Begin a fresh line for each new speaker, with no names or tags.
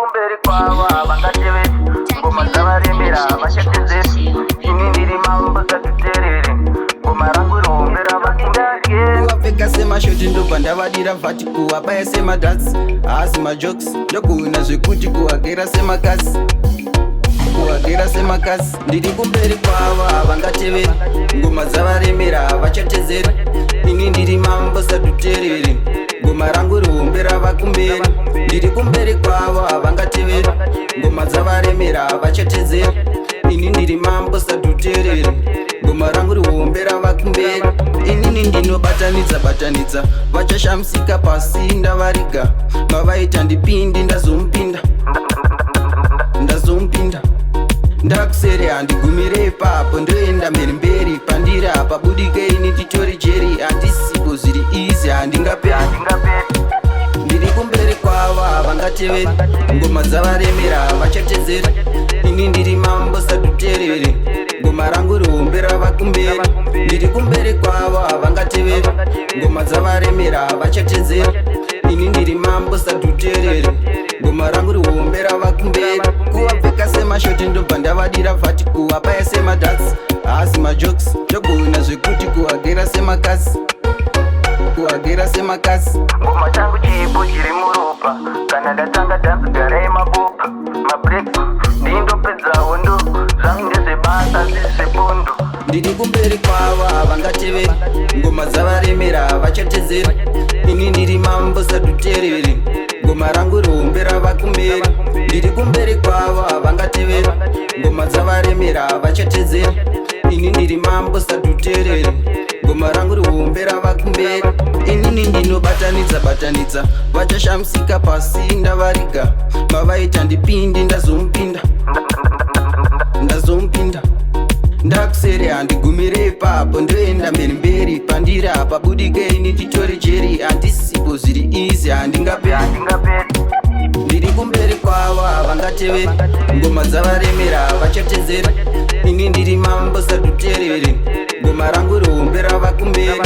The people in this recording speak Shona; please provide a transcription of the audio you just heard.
kumberi kwava vangateve ngoma dzavaremera vashatedze ini ndiri mambo dzatuterere ngoma rangu rombe ravakumberi
wapfeka semashoti ndobva ndavadira vhati kuwabaya semadhatsi haasi majokes ndokuhwina zvekuti kuhagera semakasi kuhagera semakasi ndiri kumberi kwava havangateveri ngoma dzavaremera havachatedzeri ini ndiri mambo satuterere ngoma rangu rihombe rava kumberi ndiri kumberi kwavo havangateveri ngoma dzavaremera havachatedzeri ini ndiri mambo satuterere ngoma rangu rihombe rava kumberi inini ndinobatanidza batanidza vachashamisika pasi ndavariga mavaita ndipindi ndazomupinda ndakusere handigumire ipapo ndoenda mberi mberi pandiri apa budike ini titori jeri handisipo zviri izi handingaperi ndiri kumberi kwavo havangateveri ngoma dzavaremera havachatedzeri ini ndiri mambo satuterere ngoma rangu rihombe rava kumberi ndiri kumberi kwavo havangateveri ngoma dzavaremera havachatedzeri ini ndiri mambo satuterere ngoma rangu rihombe rava kumberi kuvapfeka semashoti ndobva ndavadira vhati kuwabaya semadhatsi haasi majokes ndokuhwina zvekuti kuhagera semakasi kuhagera semakasi
ngoma changu chipo chiri muropa kana ndatanga dhanzi garai maboka mabreaks ndindopedza hondo zvangu ndezvebasa zvezvepondo
ndiri kumberi kwavo havangateveri ngoma dzavaremera havachatedzeri ini ndiri mambo satuterere ngoma rangu rihombe rava kumberi ndiri kumberi kwavo havangateveri ngoma dzavaremera havachatedzeri ini ndiri mambo satuterere ngoma rangu rihombe rava kumberi inini ndinobatanidza batanidza vachashamisika pasi ndavariga mavaita ndipindi ndazomupinda ndakusere handigumire ipapo ndoenda mberi mberi pandiri apa budike ini titori jeri handisipo zviri izi handingaperi ndiri kumberi kwavo havangateveri ngoma dzavaremera havachatedzeri ini ndiri mambo satuterere ngoma rangu rihombe rava kumberi